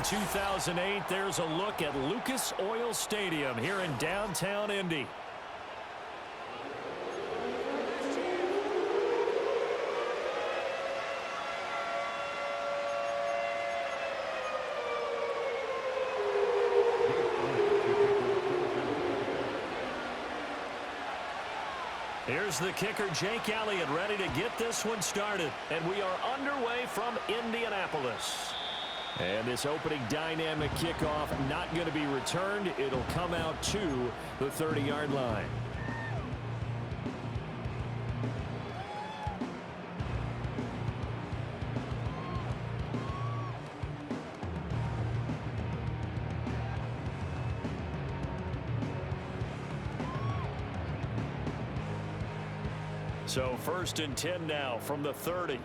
2008, there's a look at Lucas Oil Stadium here in downtown Indy. Here's the kicker, Jake Elliott, ready to get this one started. And we are underway from Indianapolis. And this opening dynamic kickoff not going to be returned. It'll come out to the 30-yard line. So 1st and 10 now from the 30.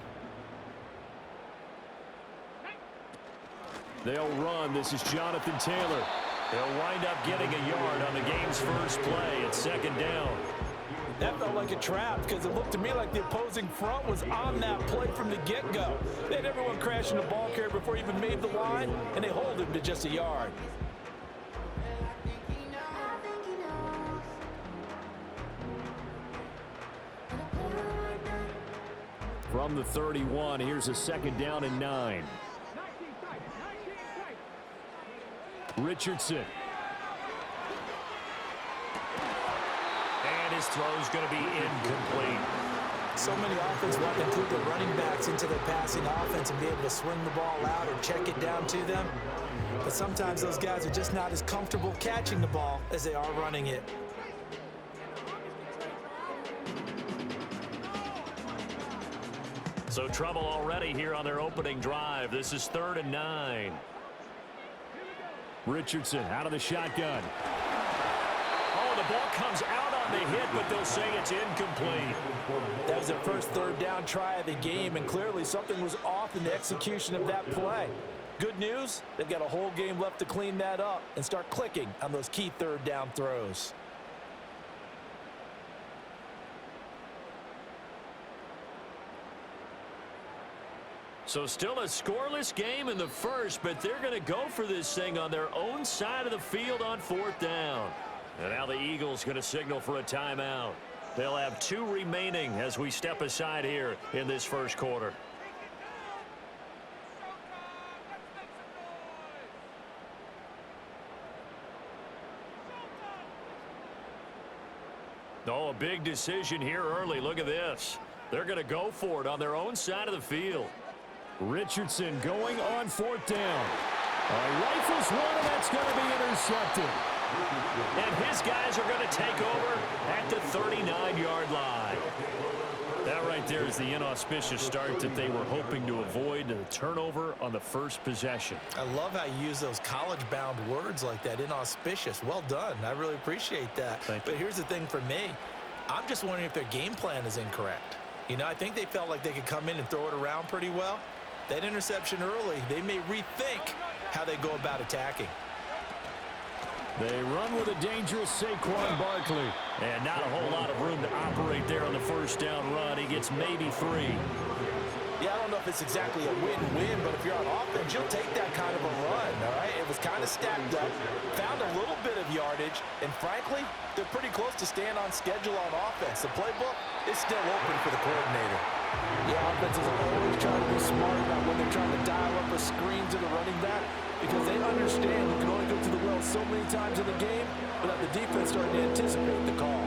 They'll run. This is Jonathan Taylor. They'll wind up getting a yard on the game's first play at 2nd down. That felt like a trap because it looked to me like the opposing front was on that play from the get-go. They had everyone crashing the ball carrier before he even made the line, and they hold him to just a yard. From the 31, here's a 2nd down and 9. Richardson. And his throw's going to be incomplete. So many offenses want to include their running backs into their passing offense and be able to swing the ball out or check it down to them. But sometimes those guys are just not as comfortable catching the ball as they are running it. So trouble already here on their opening drive. This is 3rd and 9. Richardson out of the shotgun. Oh, the ball comes out on the hit, but they'll say it's incomplete. That was their first 3rd down try of the game, and clearly something was off in the execution of that play. Good news, they've got a whole game left to clean that up and start clicking on those key 3rd down throws. So still a scoreless game in the first, but they're going to go for this thing on their own side of the field on 4th down. And now the Eagles going to signal for a timeout. They'll have 2 remaining as we step aside here in this first quarter. Oh, a big decision here early. Look at this. They're going to go for it on their own side of the field. Richardson going on 4th down. Rifles one, and that's going to be intercepted. And his guys are going to take over at the 39-yard line. That right there is the inauspicious start that they were hoping to avoid, the turnover on the first possession. I love how you use those college-bound words like that, inauspicious. Well done. I really appreciate that. But here's the thing for me. I'm just wondering if their game plan is incorrect. You know, I think they felt like they could come in and throw it around pretty well. That interception early, they may rethink how they go about attacking. They run with a dangerous Saquon Barkley. And not a whole lot of room to operate there on the first down run. He gets maybe 3. Yeah, I don't know if it's exactly a win-win, but if you're on offense, you'll take that kind of a run, all right? It was kind of stacked up, found a little bit of yardage, and frankly, they're pretty close to staying on schedule on offense. The playbook is still open for the coordinator. Yeah, offenses are always trying to be smart about when they're trying to dial up a screen to the running back because they understand you can only go to the well so many times in the game without the defense starting to anticipate the call.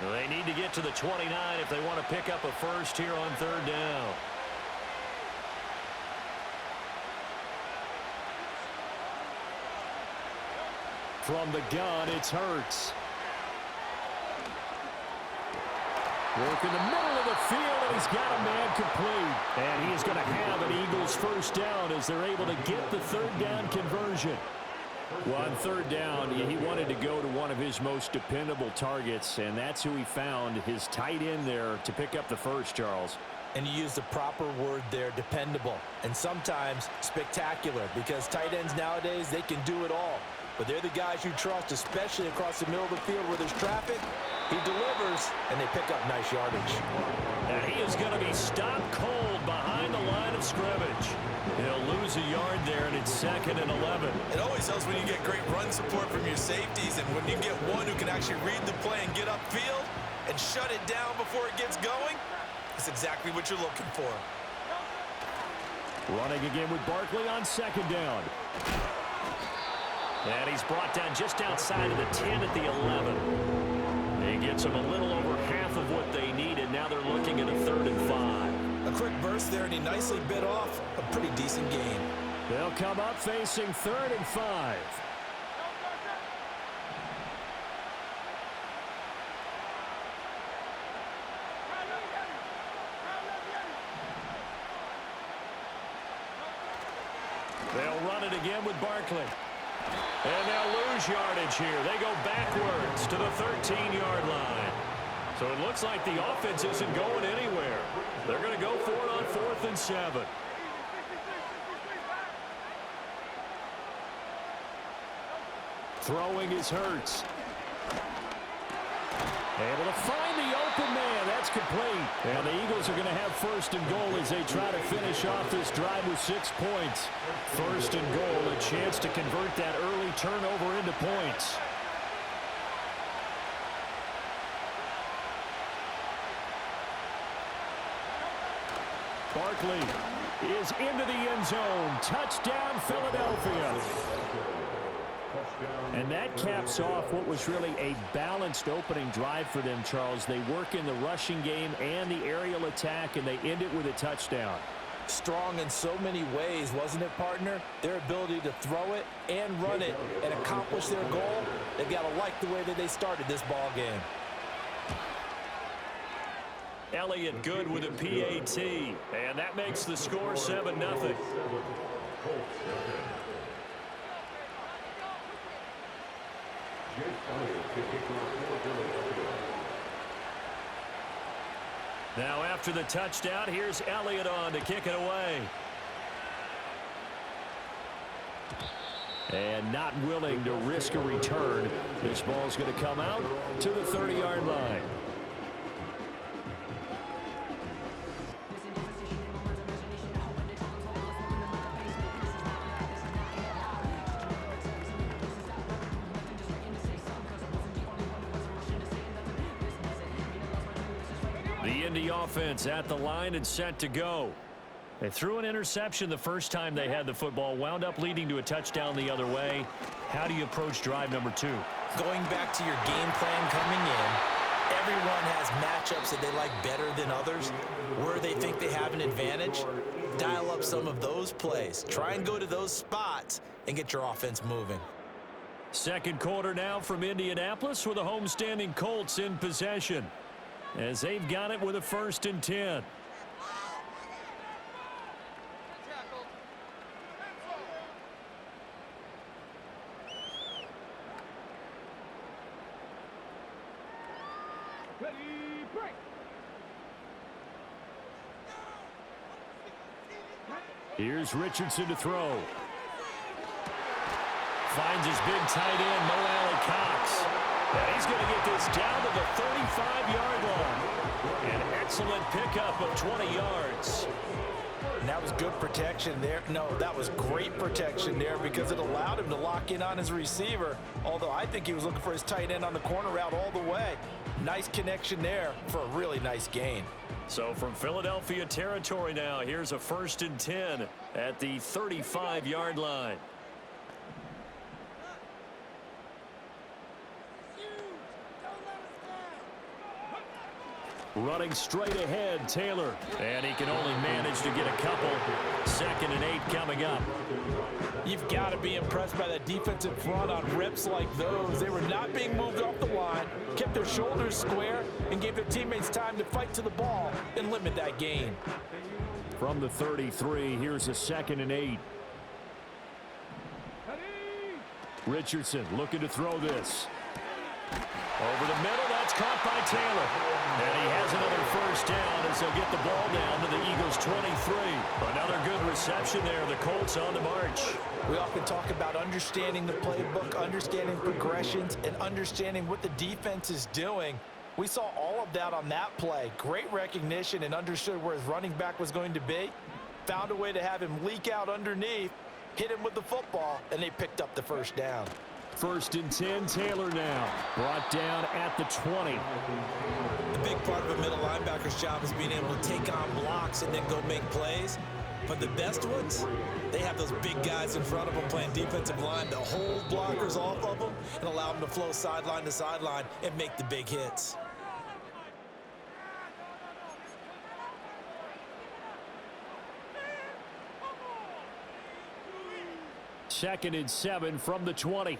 They need to get to the 29 if they want to pick up a first here on 3rd down. From the gun, it's Hurts. Work in the middle of the field, and he's got a man complete. And he is going to have an Eagles first down as they're able to get the 3rd down conversion. Well, on 3rd down, he wanted to go to one of his most dependable targets, and that's who he found, his tight end there, to pick up the first, Charles. And you use the proper word there, dependable, and sometimes spectacular, because tight ends nowadays, they can do it all. But they're the guys you trust, especially across the middle of the field where there's traffic. He delivers, and they pick up nice yardage. And he is going to be stopped cold behind the line of scrimmage. He'll lose a yard there, and it's 2nd and 11. It always helps when you get great run support from your safeties, and when you get one who can actually read the play and get upfield and shut it down before it gets going, it's exactly what you're looking for. Running again with Barkley on 2nd down. And he's brought down just outside of the 10 at the 11. He gets them a little over half of what they needed. Now they're looking at a 3rd and 5. A quick burst there, and he nicely bit off a pretty decent gain. They'll come up facing 3rd and 5. They'll run it again with Barkley. And they'll lose yardage here. They go backwards to the 13-yard line. So it looks like the offense isn't going anywhere. They're going to go for it on 4th and 7. Throwing is Hurts. Able to find the open man. That's complete. And the Eagles are going to have 1st and goal as they try to finish off this drive with 6 points. 1st and goal, a chance to convert that early turnover into points. Barkley is into the end zone. Touchdown, Philadelphia. And that caps off what was really a balanced opening drive for them, Charles. They work in the rushing game and the aerial attack, and they end it with a touchdown. Strong in so many ways, wasn't it, partner? Their ability to throw it and run it and accomplish their goal, they've got to like the way that they started this ball game. Elliott good with a PAT, and that makes the score 7-0. Now after the touchdown, here's Elliott on to kick it away. And not willing to risk a return. This ball's going to come out to the 30-yard line. The Indy offense at the line and set to go. They threw an interception the first time they had the football, wound up leading to a touchdown the other way. How do you approach drive number 2? Going back to your game plan coming in, everyone has matchups that they like better than others. Where they think they have an advantage, dial up some of those plays. Try and go to those spots and get your offense moving. Second quarter now from Indianapolis with the homestanding Colts in possession, as they've got it with a 1st and 10. Here's Richardson to throw. Finds his big tight end, Mo Alley-Cox. And he's going to get this down to the 35-yard line. An excellent pickup of 20 yards. And that was good protection there. No, that was great protection there because it allowed him to lock in on his receiver. Although I think he was looking for his tight end on the corner route all the way. Nice connection there for a really nice gain. So from Philadelphia territory now, here's a 1st and 10 at the 35-yard line. Running straight ahead, Taylor. And he can only manage to get a couple. 2nd and 8 coming up. You've got to be impressed by that defensive front on reps like those. They were not being moved off the line, kept their shoulders square, and gave their teammates time to fight to the ball and limit that gain. From the 33, here's a 2nd and 8. Richardson looking to throw this. Over the middle, that's caught by Taylor. And he has another 1st down as they'll get the ball down to the Eagles' 23. Another good reception there. The Colts on the march. We often talk about understanding the playbook, understanding progressions, and understanding what the defense is doing. We saw all of that on that play. Great recognition and understood where his running back was going to be. Found a way to have him leak out underneath, hit him with the football, and they picked up the first down. 1st and 10, Taylor now. Brought down at the 20. The big part of a middle linebacker's job is being able to take on blocks and then go make plays. But the best ones, they have those big guys in front of them playing defensive line to hold blockers off of them and allow them to flow sideline to sideline and make the big hits. 2nd and 7 from the 20.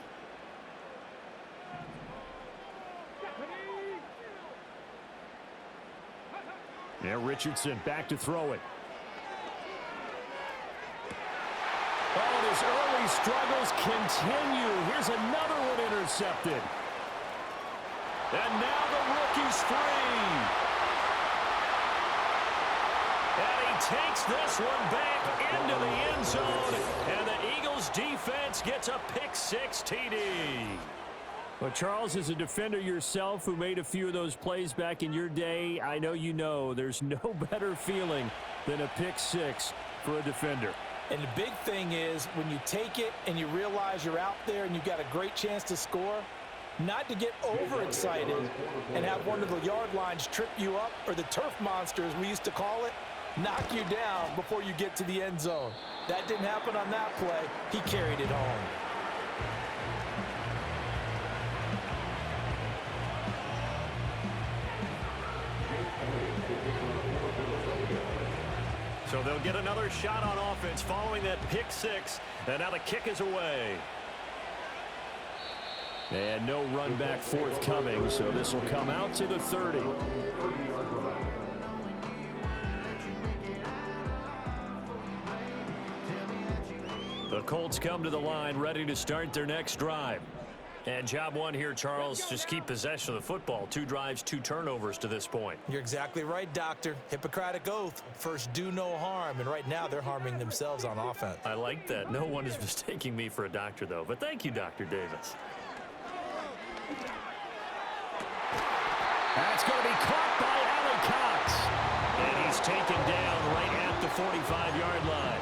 Now Richardson back to throw it. Oh, his early struggles continue. Here's another one intercepted. And now the rookie's free. And he takes this one back into the end zone. And the Eagles defense gets a pick-6 TD. Well, Charles, as a defender yourself who made a few of those plays back in your day, I know you know there's no better feeling than a pick-6 for a defender. And the big thing is when you take it and you realize you're out there and you've got a great chance to score, not to get overexcited and have one of the yard lines trip you up, or the turf monster, as we used to call it, knock you down before you get to the end zone. That didn't happen on that play. He carried it home. So they'll get another shot on offense following that pick-6, and now the kick is away. And no run back forthcoming, so this will come out to the 30. The Colts come to the line ready to start their next drive. And job one here, Charles, just keep possession of the football. 2 drives, 2 turnovers to this point. You're exactly right, Doctor. Hippocratic oath. First, do no harm. And right now, they're harming themselves on offense. I like that. No one is mistaking me for a doctor, though. But thank you, Dr. Davis. That's going to be caught by Allen Cox. And he's taken down right at the 45-yard line.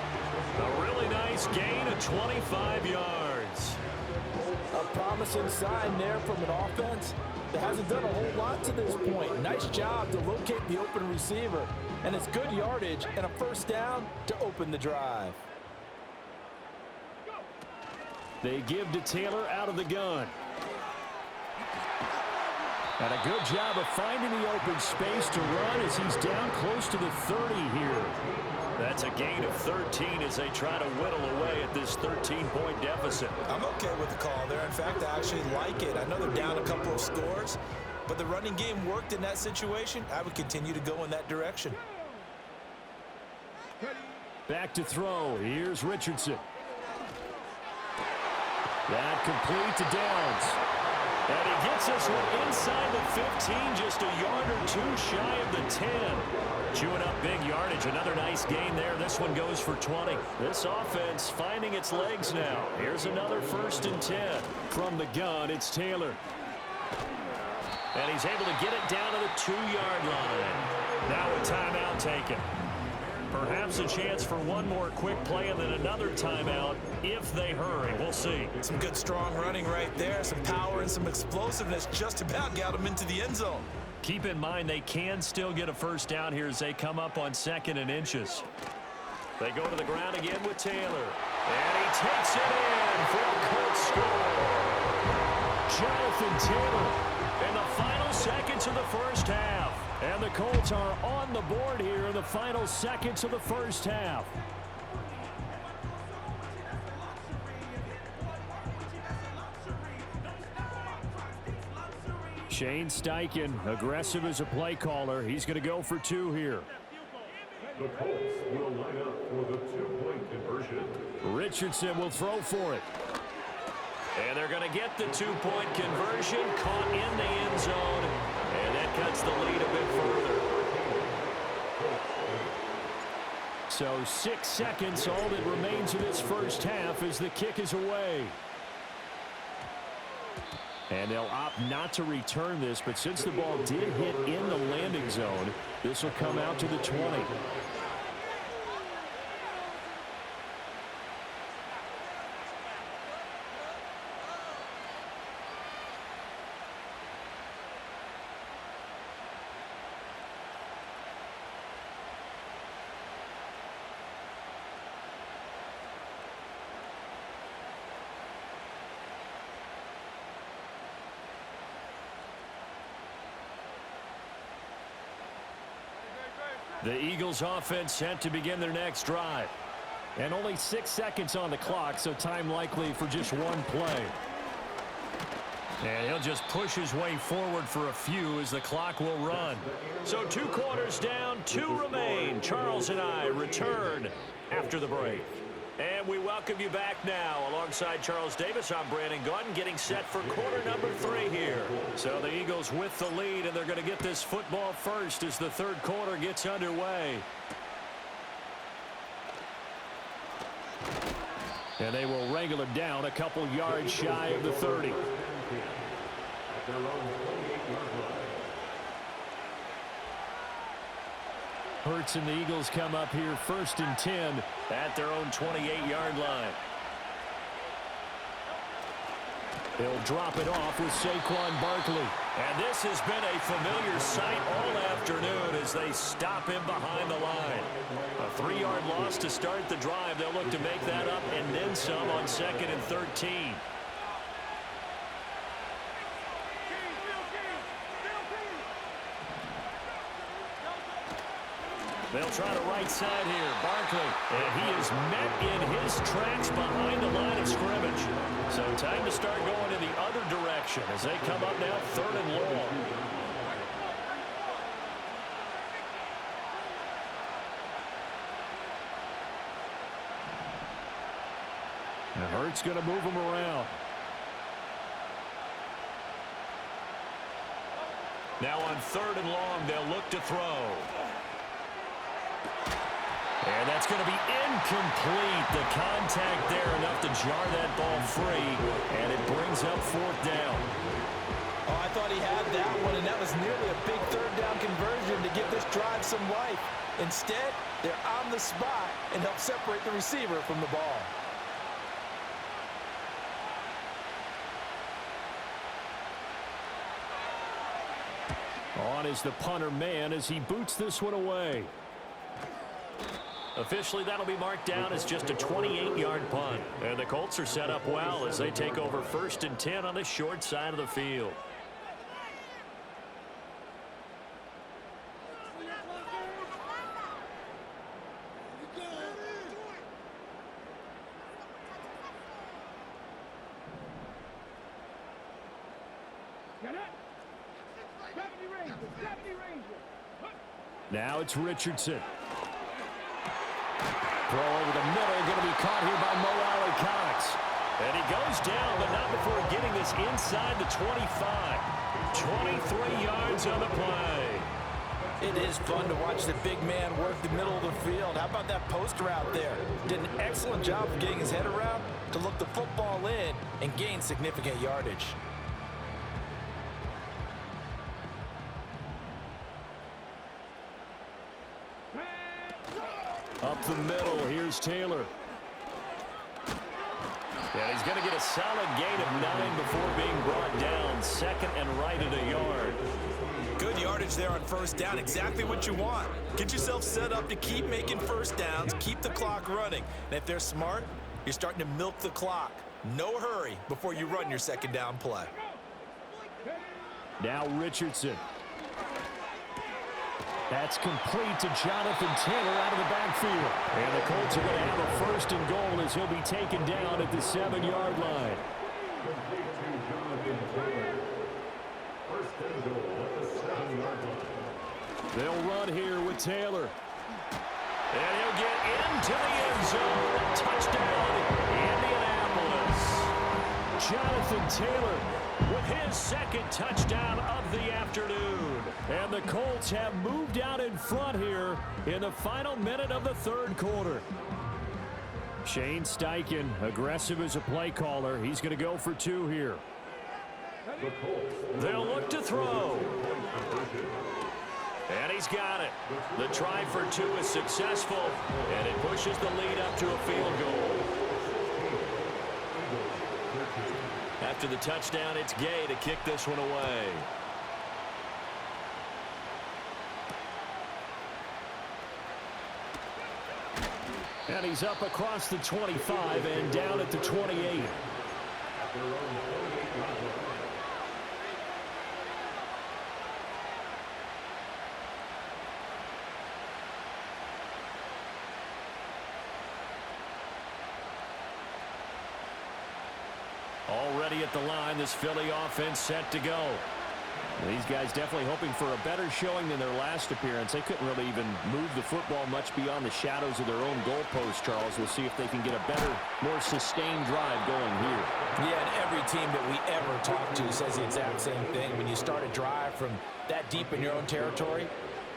A really nice gain of 25 yards. A promising sign there from an offense that hasn't done a whole lot to this point. Nice job to locate the open receiver. And it's good yardage and a first down to open the drive. They give to Taylor out of the gun. And a good job of finding the open space to run as he's down close to the 30 here. That's a gain of 13 as they try to whittle away at this 13-point deficit. I'm okay with the call there. In fact, I actually like it. I know they're down a couple of scores, but the running game worked in that situation. I would continue to go in that direction. Back to throw. Here's Richardson. That complete to Downs. And he gets this one inside the 15, just a yard or 2 shy of the 10. Chewing up big yardage. Another nice gain there. This one goes for 20. This offense finding its legs now. Here's another 1st and 10. From the gun, it's Taylor. And he's able to get it down to the 2-yard line. Now a timeout taken. Perhaps a chance for one more quick play and then another timeout if they hurry. We'll see. Some good strong running right there. Some power and some explosiveness just about got them into the end zone. Keep in mind they can still get a first down here as they come up on 2nd and inches. They go to the ground again with Taylor. And he takes it in for a Colts score. Jonathan Taylor in the final seconds of the first half. And the Colts are on the board here in the final seconds of the first half. Shane Steichen, aggressive as a play caller. He's going to go for 2 here. The Colts will line up for the 2-point conversion. Richardson will throw for it. And they're going to get the 2-point conversion, caught in the end zone. And that cuts the lead a bit further. So 6 seconds, all that remains of this first half as the kick is away. And they'll opt not to return this, but since the ball did hit in the landing zone, this will come out to the 20. The Eagles offense set to begin their next drive. And only 6 seconds on the clock, so time likely for just one play. And he'll just push his way forward for a few as the clock will run. So 2 quarters down, 2 remain. Charles and I return after the break. And we welcome you back now. Alongside Charles Davis, I'm Brandon Gunn, getting set for quarter number 3 here. So the Eagles with the lead, and they're going to get this football first as the third quarter gets underway. And they will wrangle him down a couple yards shy of the 30. Hurts and the Eagles come up here 1st and 10 at their own 28-yard line. They'll drop it off with Saquon Barkley. And this has been a familiar sight all afternoon as they stop him behind the line. A 3-yard loss to start the drive. They'll look to make that up and then some on 2nd and 13. They'll try to right side here. Barkley. And he is met in his tracks behind the line of scrimmage. So time to start going in the other direction as they come up now 3rd and long. And Hurts going to move him around. Now on 3rd and long, they'll look to throw. And that's going to be incomplete. The contact there enough to jar that ball free, and it brings up 4th down. Oh, I thought he had that one, and that was nearly a big 3rd down conversion to give this drive some life. Instead, they're on the spot and help separate the receiver from the ball. On is the punter man as he boots this one away. Officially, that'll be marked down as just a 28-yard punt. And the Colts are set up well as they take over 1st and 10 on the short side of the field. Now it's Richardson. Throw over the middle, going to be caught here by Mo Alley-Cox. And he goes down, but not before getting this inside the 25. 23 yards on the play. It is fun to watch the big man work the middle of the field. How about that post route there? Did an excellent job of getting his head around to look the football in and gain significant yardage. Up the middle, here's Taylor. And he's going to get a solid gain of 9 before being brought down. 2nd and right at a yard. Good yardage there on 1st down. Exactly what you want. Get yourself set up to keep making 1st downs, keep the clock running. And if they're smart, you're starting to milk the clock. No hurry before you run your 2nd down play. Now Richardson. That's complete to Jonathan Taylor out of the backfield. And the Colts are going to have a 1st and goal as he'll be taken down at the 7-yard line. They'll run here with Taylor. And he'll get into the end zone. Touchdown, Indianapolis. Jonathan Taylor with his 2nd touchdown of the afternoon. And the Colts have moved out in front here in the final minute of the 3rd quarter. Shane Steichen, aggressive as a play caller. He's going to go for 2 here. The Colts They'll look to throw. And he's got it. The try for two is successful, and it pushes the lead up to a field goal. After the touchdown, it's Gay to kick this one away. And he's up across the 25 and down at the 28. Already at the line, this Philly offense set to go. These guys definitely hoping for a better showing than their last appearance. They couldn't really even move the football much beyond the shadows of their own goalpost, Charles. We'll see if they can get a better, more sustained drive going here. Yeah, and every team that we ever talk to says the exact same thing. When you start a drive from that deep in your own territory,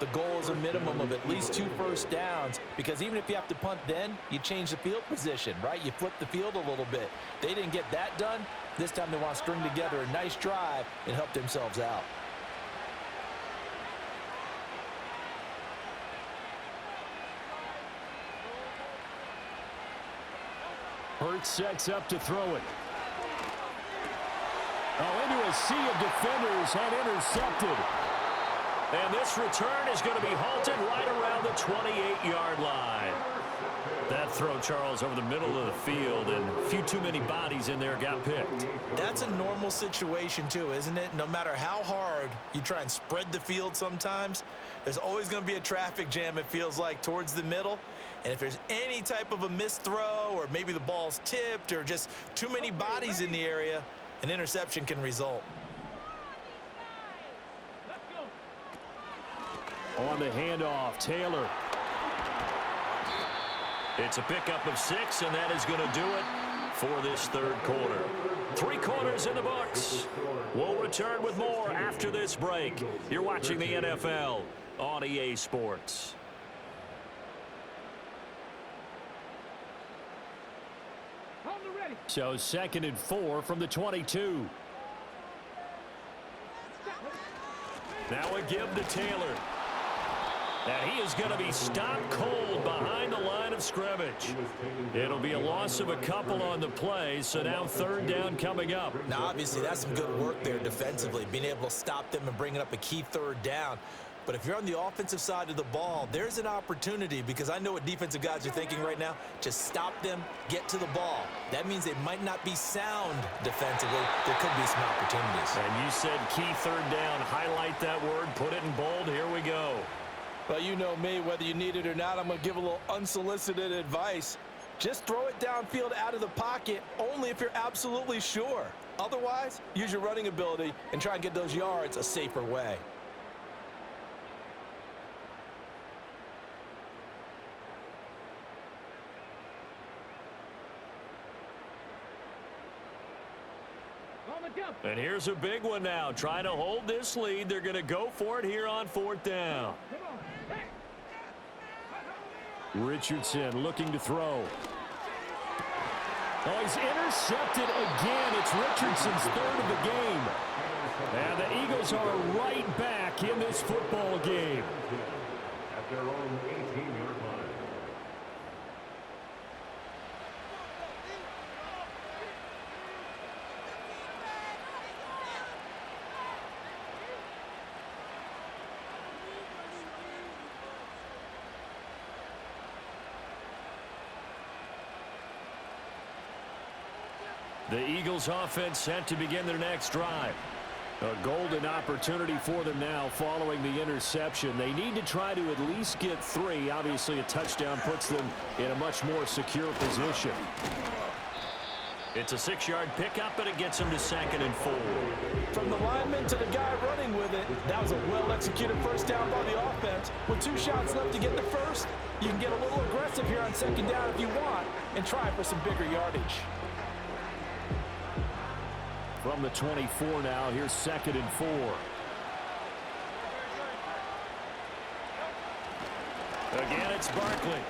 the goal is a minimum of at least 2 first downs, because even if you have to punt then, you change the field position, right? You flip the field a little bit. They didn't get that done. This time they want to string together a nice drive and help themselves out. Hurts sets up to throw it. Oh, into a sea of defenders and intercepted. And this return is going to be halted right around the 28-yard line. That throw, Charles, over the middle of the field, and a few too many bodies in there got picked. That's a normal situation, too, isn't it? No matter how hard you try and spread the field sometimes, there's always going to be a traffic jam, it feels like, towards the middle. And if there's any type of a missed throw, or maybe the ball's tipped, or just too many bodies in the area, an interception can result. On the handoff, Taylor. It's a pickup of 6, and that is going to do it for this third quarter. 3 quarters in the books. We'll return with more after this break. You're watching the NFL on EA Sports. So 2nd and 4 from the 22. Now a give to Taylor. And he is going to be stopped cold behind the line of scrimmage. It'll be a loss of a couple on the play, so now 3rd down coming up. Now, obviously, that's some good work there defensively, being able to stop them and bringing up a key 3rd down. But if you're on the offensive side of the ball, there's an opportunity, because I know what defensive guys are thinking right now. Just stop them, get to the ball. That means they might not be sound defensively. There could be some opportunities. And you said key 3rd down. Highlight that word, put it in bold. Here we go. Well, you know me, whether you need it or not, I'm going to give a little unsolicited advice. Just throw it downfield out of the pocket only if you're absolutely sure. Otherwise, use your running ability and try and get those yards a safer way. And here's a big one now. Trying to hold this lead. They're going to go for it here on 4th down. Richardson looking to throw. Oh, he's intercepted again. It's Richardson's 3rd of the game. And the Eagles are right back in this football game. at their own 18-yard line. The Eagles offense set to begin their next drive. A golden opportunity for them now following the interception. They need to try to at least get 3. Obviously, a touchdown puts them in a much more secure position. It's a 6-yard pickup, and it gets them to 2nd and 4. From the lineman to the guy running with it, that was a well-executed first down by the offense. With 2 shots left to get the first, you can get a little aggressive here on 2nd down if you want and try for some bigger yardage. From the 24 now, here's 2nd and 4. Again, it's Barkley.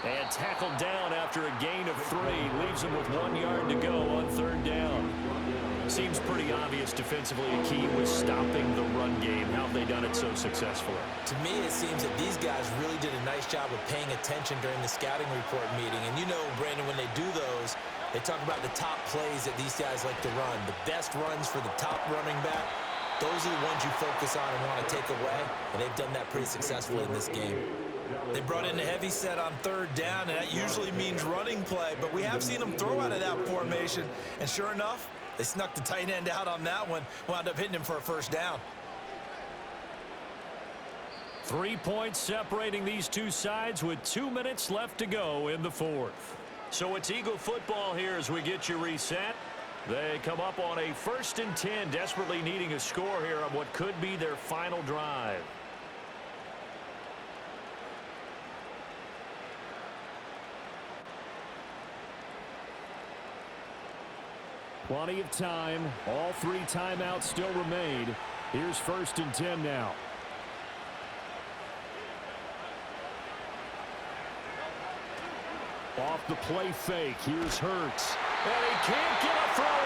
And tackled down after a gain of 3. Leaves him with 1 yard to go on 3rd down. Seems pretty obvious defensively a key was stopping the run game. How have they done it so successfully? To me, it seems that these guys really did a nice job of paying attention during the scouting report meeting. And you know, Brandon, when they do those, they talk about the top plays that these guys like to run. The best runs for the top running back, those are the ones you focus on and want to take away. And they've done that pretty successfully in this game. They brought in a heavy set on third down, and that usually means running play. But we have seen them throw out of that formation. And sure enough, they snuck the tight end out on that one, wound up hitting him for a first down. 3 points separating these two sides with 2 minutes left to go in the fourth. So it's Eagle football here as we get you reset. They come up on a 1st and 10, desperately needing a score here on what could be their final drive. Plenty of time. All 3 timeouts still remain. Here's 1st and 10 now. Off the play fake. Here's Hurts. And he can't get a throw